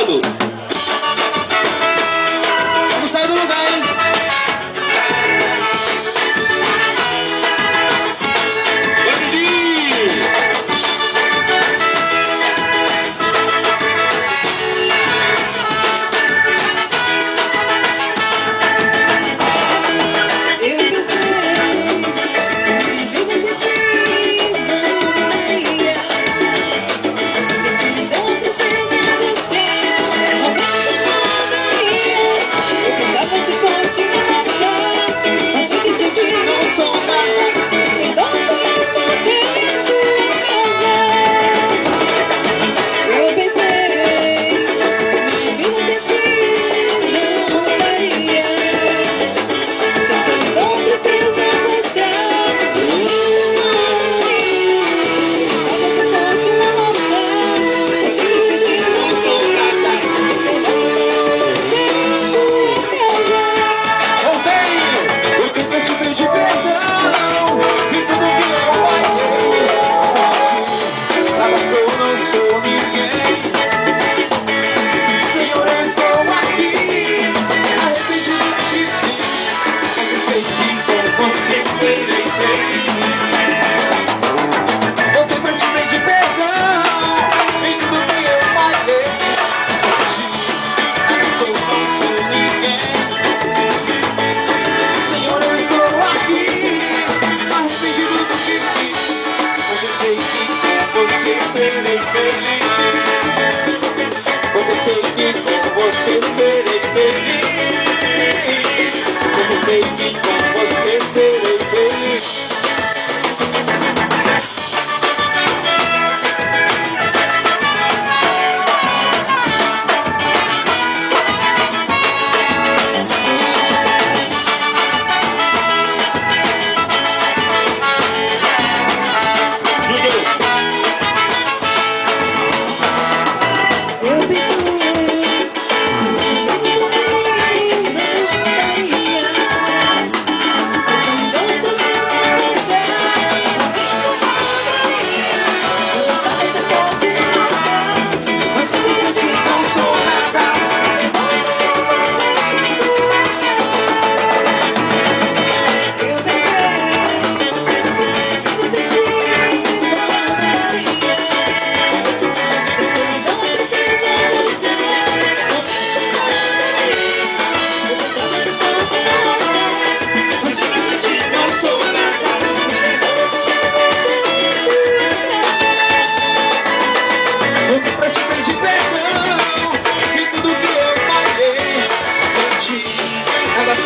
chegando. Vamos sair do lugar, hein? Serei feliz, porque sei que com você serei feliz, porque sei que com você serei feliz.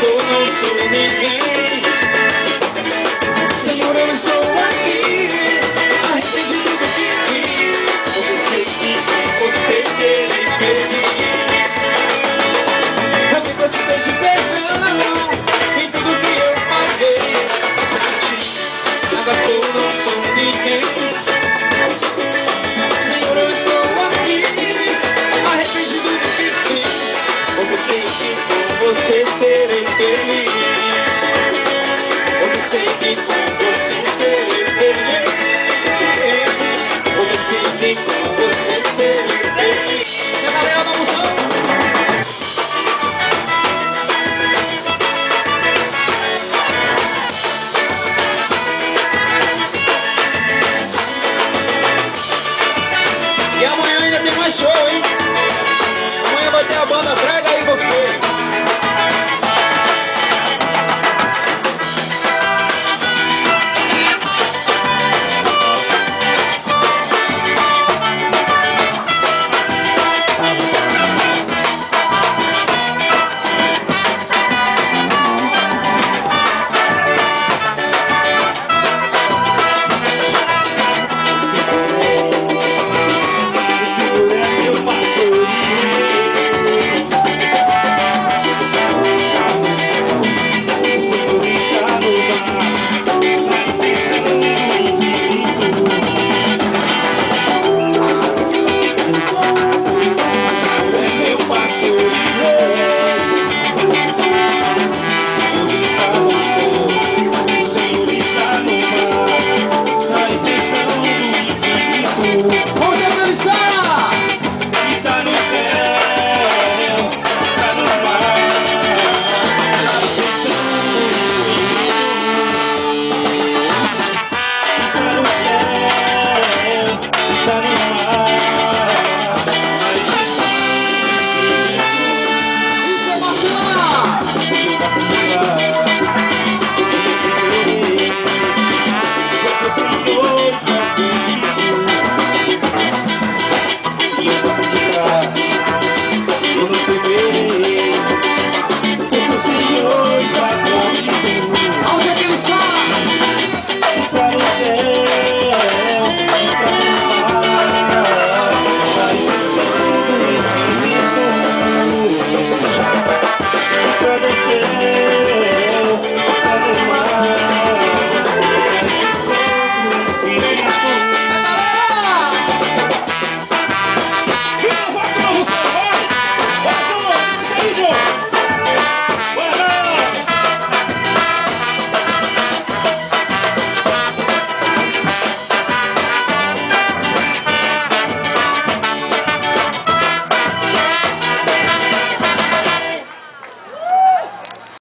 Eu não sou ninguém, Senhor, eu estou aqui, arrependido do que fiz, porque sei que com você serei feliz. Eu vim pra te pedir perdão em tudo que eu falhei. Sem ti, nada sou, não sou ninguém. Senhor, eu estou aqui, arrependido do que fiz, porque sei que com você serei feliz. Eu sei que com você serei feliz. Eu sei que com você serei feliz. E a galera da moção. E amanhã ainda tem mais show, hein? Amanhã vai ter a banda Drag.